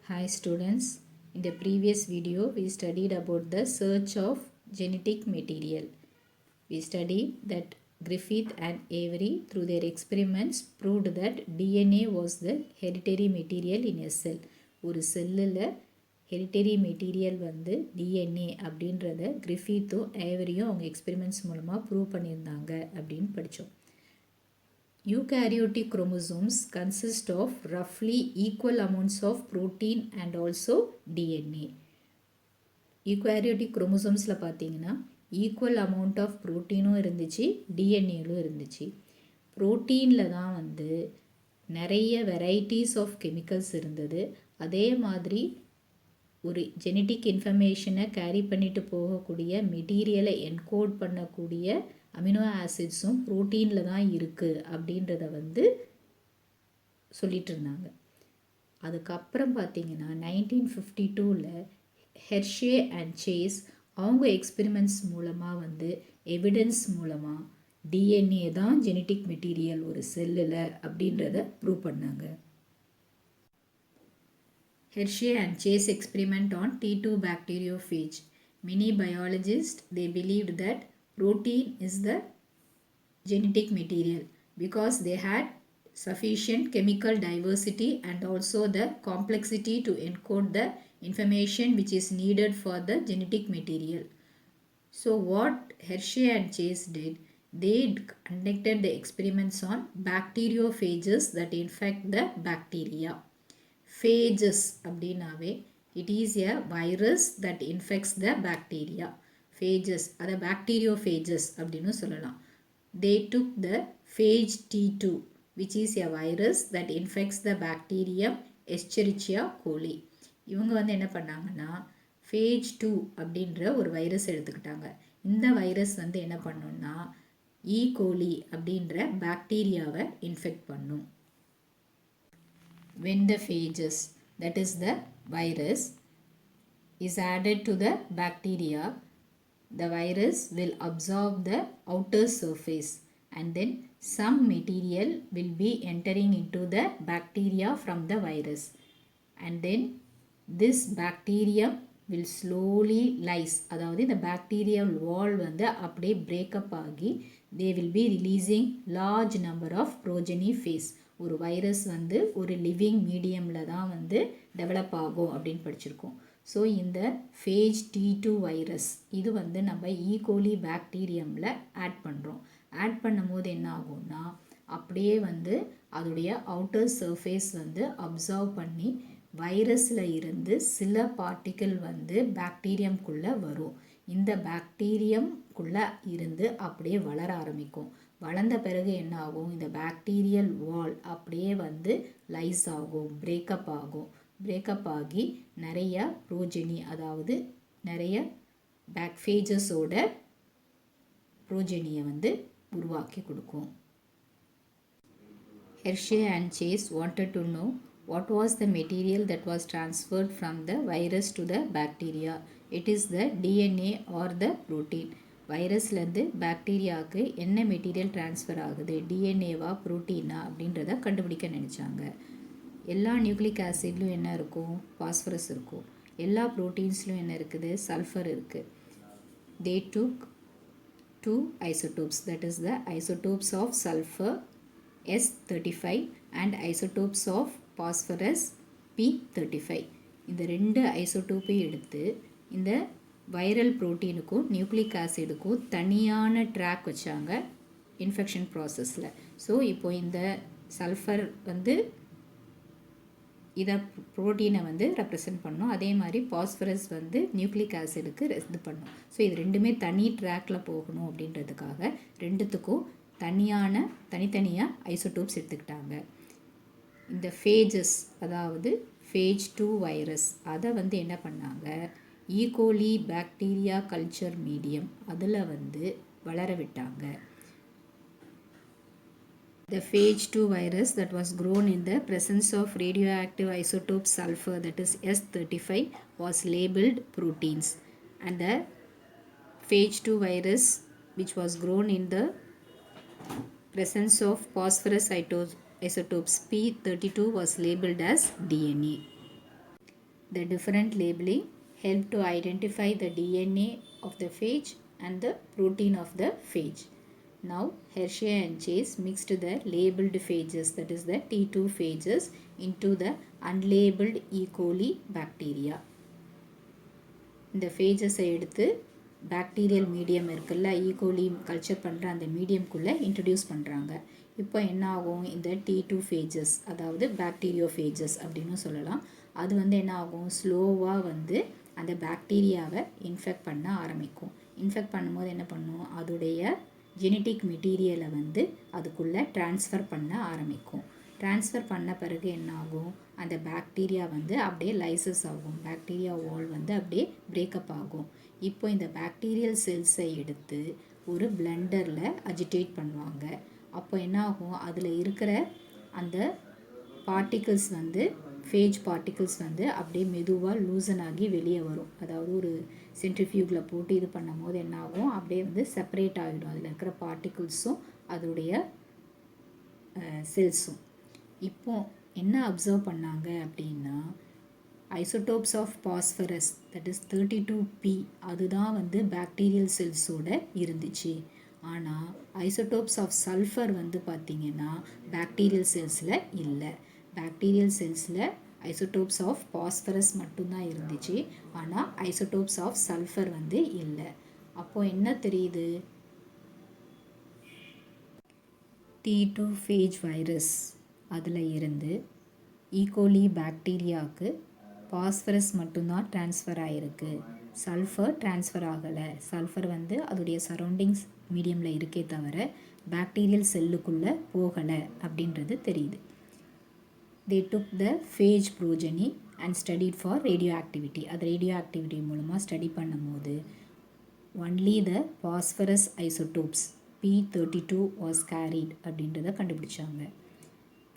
Hi students, in the previous video we studied about the search of genetic material. We studied that Griffith and Avery through their experiments proved that DNA was the hereditary material in a cell. ஒரு செல்லில் hereditary material வந்து DNA அப்படின்றத கிரிஃபித்தும் ஏவரியும் அவங்க experiments மூலமாக prove பண்ணியிருந்தாங்க அப்படின்னு படித்தோம். Eukaryotic chromosomes consist of roughly equal amounts of protein and also DNA. Eukaryotic chromosomes பார்த்தீங்கன்னா ஈக்குவல் அமௌண்ட் ஆஃப் ப்ரோட்டீனும் இருந்துச்சு, டிஎன்ஏலும் இருந்துச்சு. ப்ரோட்டீனில் தான் வந்து நிறைய வெரைட்டிஸ் ஆஃப் கெமிக்கல்ஸ் இருந்தது. அதே மாதிரி ஒரு ஜெனட்டிக் இன்ஃபர்மேஷனை கேரி பண்ணிட்டு போகக்கூடிய மெட்டீரியலை என்கோட் பண்ணக்கூடிய அமினோ ஆசிட்ஸும் ப்ரோட்டீனில் தான் இருக்குது அப்படின்றத வந்து சொல்லிட்டு இருந்தாங்க. அதுக்கப்புறம் பார்த்தீங்கன்னா 1952 ஹெர்ஷே அண்ட் சேஸ் அவங்க எக்ஸ்பெரிமெண்ட்ஸ் மூலமாக வந்து எவிடன்ஸ் மூலமாக டிஎன்ஏ தான் ஜெனட்டிக் மெட்டீரியல் ஒரு செல்லில் அப்படின்றத ப்ரூவ் பண்ணாங்க. Hershey and Chase experiment on T2 bacteriophage. Many biologists, they believed that protein is the genetic material because they had sufficient chemical diversity and also the complexity to encode the information which is needed for the genetic material. So what Hershey and Chase did, they conducted the experiments on bacteriophages that infect the bacteria. Phages அப்படின்னாவே it is a virus that infects the bacteria. Phages அதை bacteriophages அப்படின்னு சொல்லலாம். They took the phage T2 which is a virus that infects the bacterium Escherichia coli. இவங்க வந்து என்ன பண்ணாங்கன்னா phage 2 அப்படின்ற ஒரு வைரஸ் எடுத்துக்கிட்டாங்க. இந்த வைரஸ் வந்து என்ன பண்ணுன்னா E. coli அப்படின்ற பாக்டீரியாவை இன்ஃபெக்ட் பண்ணும். When the phages, that is the virus, is added to the bacteria, the virus will absorb the outer surface and then some material will be entering into the bacteria from the virus, and then this bacterium will slowly lyse, அதாவது இந்த bacterial wall வந்து அப்படியே breakup ஆகி they will be releasing large number of progeny phase. ஒரு virus வந்து ஒரு living மீடியமில் தான் வந்து டெவலப் ஆகும் அப்படின்னு படிச்சிருக்கோம். ஸோ இந்த phage T2 வைரஸ் இது வந்து நம்ம ஈகோலி பாக்டீரியமில் ஆட் பண்ணுறோம். ஆட் பண்ணும்போது என்ன ஆகும்னா அப்படியே வந்து அதோடைய அவுட்டர் சர்ஃபேஸ் வந்து அப்சர்வ் பண்ணி வைரஸில் இருந்து சில பார்ட்டிக்கிள் வந்து பாக்டீரியம்குள்ளே வரும். இந்த பாக்டீரியம்குள்ளே இருந்து அப்படியே வளர ஆரம்பிக்கும். வளர்ந்த பிறகு என்ன ஆகும், இந்த பாக்டீரியல் வால் அப்படியே வந்து லைஸ் ஆகும், பிரேக்கப் ஆகி நிறைய ப்ரோஜெனி, அதாவது நிறைய பேக்ஃபேஜஸோட ப்ரோஜெனியை வந்து உருவாக்கி கொடுக்கும். Hershey and Chase wanted to know what was the material that was transferred from the virus to the bacteria. It is the DNA or the protein. வைரஸ்லேருந்து பாக்டீரியாவுக்கு என்ன மெட்டீரியல் ட்ரான்ஸ்ஃபர் ஆகுது, டிஎன்ஏவா ப்ரோட்டீனா அப்படின்றத கண்டுபிடிக்க நினச்சாங்க. எல்லா நியூக்ளிக் ஆசிட்லையும் என்ன இருக்கும், பாஸ்பரஸ் இருக்கும். எல்லா ப்ரோட்டீன்ஸ்லையும் என்ன இருக்குது, சல்ஃபர் இருக்குது. They took 2 isotopes, that is the isotopes of sulfur S35 and isotopes of phosphorus P35. இந்த ரெண்டு ஐசோடோப்பையும் எடுத்து இந்த வைரல் ப்ரோட்டீனுக்கும் நியூக்ளிக் ஆசிடுக்கும் தனியான ட்ராக் வச்சாங்க இன்ஃபெக்ஷன் ப்ராசஸில். ஸோ இப்போது இந்த சல்ஃபர் வந்து இதை ப்ரோட்டீனை வந்து ரெப்ரசன்ட் பண்ணும், அதே மாதிரி பாஸ்பரஸ் வந்து நியூக்ளிக் ஆசிடுக்கு இது பண்ணும். ஸோ இது ரெண்டுமே தனி ட்ராக்கில் போகணும் அப்படின்றதுக்காக ரெண்டுத்துக்கும் தனித்தனியாக ஐசோடோப்ஸ் எடுத்துக்கிட்டாங்க. இந்த ஃபேஜஸ், அதாவது phage 2 வைரஸ், அதை வந்து என்ன பண்ணாங்க, ஈகோலி பாக்டீரியா கல்ச்சர் மீடியம் அதில் வந்து வளர விட்டாங்க. The phage 2 virus that was grown in the presence of radioactive isotope sulfur, that is S35, was labeled proteins, and the phage 2 virus which was grown in the presence of phosphorus isotopes P32 was labeled as DNA. The different labeling help to identify the DNA of the phage and the protein of the phage. Now Hershey and Chase mixed the labeled phages, that is the T2 phages, into the unlabeled E. coli bacteria. இந்த ஃபேஜஸை எடுத்து bacterial medium இருக்குல்ல, E. coli culture பண்ணுற அந்த மீடியம்குள்ளே introduce பண்ணுறாங்க. இப்போ என்ன ஆகும், இந்த T2 ஃபேஜஸ், அதாவது பாக்டீரியோ ஃபேஜஸ் அப்படின்னு சொல்லலாம், அது என்ன ஆகும், ஸ்லோவாக அந்த பாக்டீரியாவை இன்ஃபெக்ட் பண்ண ஆரம்பிக்கும். இன்ஃபெக்ட் பண்ணும்போது என்ன பண்ணும், அதோடைய ஜெனட்டிக் மெட்டீரியலை அதுக்குள்ளே ட்ரான்ஸ்ஃபர் பண்ண ஆரம்பிக்கும். ட்ரான்ஸ்ஃபர் பண்ண பிறகு என்ன ஆகும், அந்த பாக்டீரியா அப்படியே லைசஸ் ஆகும், பாக்டீரியா வால் அப்படியே பிரேக்கப் ஆகும். இப்போ இந்த பாக்டீரியல் செல்ஸை எடுத்து ஒரு பிளெண்டரில் அஜிடேட் பண்ணுவாங்க. அப்போ என்ன ஆகும், அதில் இருக்கிற அந்த பார்ட்டிகிள்ஸ் ஃபேஜ் பார்ட்டிகிள்ஸ் அப்படியே மெதுவாக லூசன் ஆகி வெளியே வரும். அதாவது ஒரு சென்ட்ரிஃபியூகில் போட்டு இது பண்ணும் போது என்ன ஆகும், அப்படியே செப்பரேட் ஆகிடும் அதில் இருக்கிற பார்ட்டிகிள்ஸும் அதோடைய செல்ஸும். இப்போ என்ன அப்சர்வ் பண்ணாங்க அப்படின்னா, isotopes of phosphorus, that is 32P, அதுதான் பாக்டீரியல் செல்ஸோட இருந்துச்சு. ஆனால் ஐசோடோப்ஸ் ஆஃப் சல்ஃபர் பார்த்திங்கன்னா பாக்டீரியல் செல்ஸில் இல்லை. பாக்டீரியல் செல்ஸில் ஐசோடோப்ஸ் ஆஃப் பாஸ்பரஸ் மட்டும்தான் இருந்துச்சு, ஆனால் ஐசோடோப்ஸ் ஆஃப் சல்ஃபர் இல்லை. அப்போது என்ன தெரியுது, T2 phage வைரஸ் அதில் இருந்து ஈகோலி பாக்டீரியாவுக்கு பாஸ்பரஸ் மட்டும்தான் ட்ரான்ஸ்ஃபர் ஆகிருக்கு, சல்ஃபர் ட்ரான்ஸ்ஃபர் ஆகலை. சல்ஃபர் அதோடைய சரௌண்டிங்ஸ் மீடியமில் இருக்கே தவிர பாக்டீரியல் செல்லுக்குள்ளே போகலை அப்படின்றது தெரியுது. They took the phage progeny and studied for radioactivity. அது ரேடியோ ஆக்டிவிட்டி மூலமாக ஸ்டடி பண்ணும்போது only the phosphorus isotopes P32 was carried அப்படின்றத கண்டுபிடிச்சாங்க.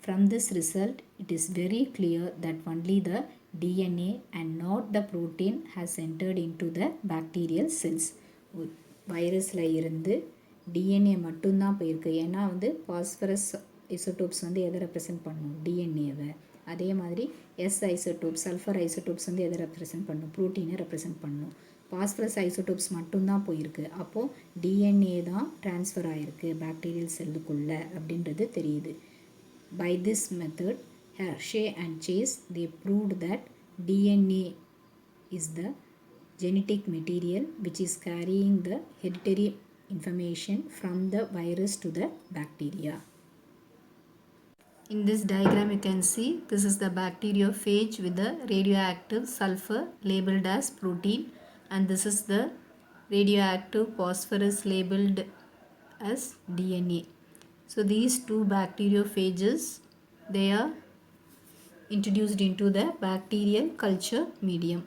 From this result, it is very clear that only the DNA and not the protein has entered into the bacterial cells. வைரஸில் இருந்து DNA மட்டும்தான் போயிருக்கு. ஏன்னா phosphorus isotopes எதை represent பண்ணும், டிஎன்ஏவை. அதே மாதிரி எஸ் ஐசோடோப்ஸ், சல்ஃபர் ஐசோடோப்ஸ் எதை ரெப்ரசன்ட் பண்ணும், ப்ரோட்டீனை ரெப்ரசன்ட் பண்ணும். பாஸ்பரஸ் ஐசோடோப்ஸ் மட்டும்தான் போயிருக்கு. அப்போது டிஎன்ஏ தான் ட்ரான்ஸ்ஃபர் ஆகிருக்கு பாக்டீரியல் செல்லுக்குள்ளே அப்படின்றது தெரியுது. By this method, Hershey and Chase, they proved that DNA is the genetic material which is carrying the hereditary information from the virus to the bacteria. In this diagram you can see this is the bacteriophage with the radioactive sulfur labeled as protein, and this is the radioactive phosphorus labeled as DNA. So these two bacteriophages, they are introduced into the bacterial culture medium.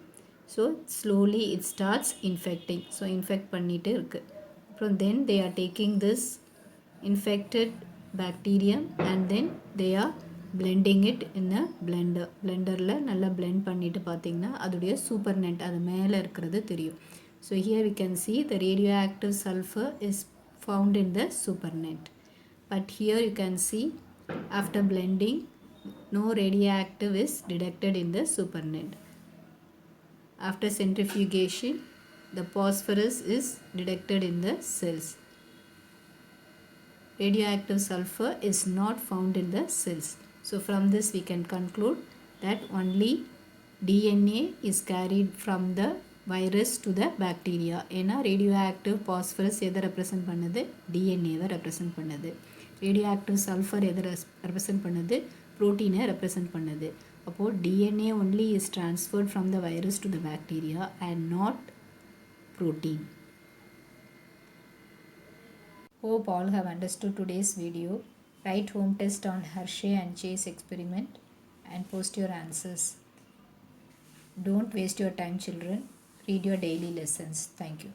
So slowly it starts infecting. So infect பண்ணிட்டு இருக்கு. From then they are taking this infected bacterium and then they are blending it in a blender. Blenderல நல்லா blend பண்ணிட்டு பார்த்தீங்கன்னா அதோடைய சூப்பர்நெட் அது மேலே இருக்கிறது தெரியும். So here we can see the radioactive sulfur is found in the supernet. But here you can see after blending no radioactive is detected in the supernet. After centrifugation the phosphorus is detected in the cells. Radioactive sulfur is not found in the cells. So from this we can conclude that only DNA is carried from the virus to the bacteria. ஏன்னா radioactive phosphorus எதை represent பண்ணுது, DNAவை represent பண்ணுது. radioactive sulfur எதை represent பண்ணுது, protein-ஐ represent பண்ணுது. அப்போது DNA only is transferred from the virus to the bacteria and not protein. Hope all have understood today's video. Write home test on Hershey and Chase experiment and post your answers. Don't waste your time, children. Read your daily lessons. Thank you.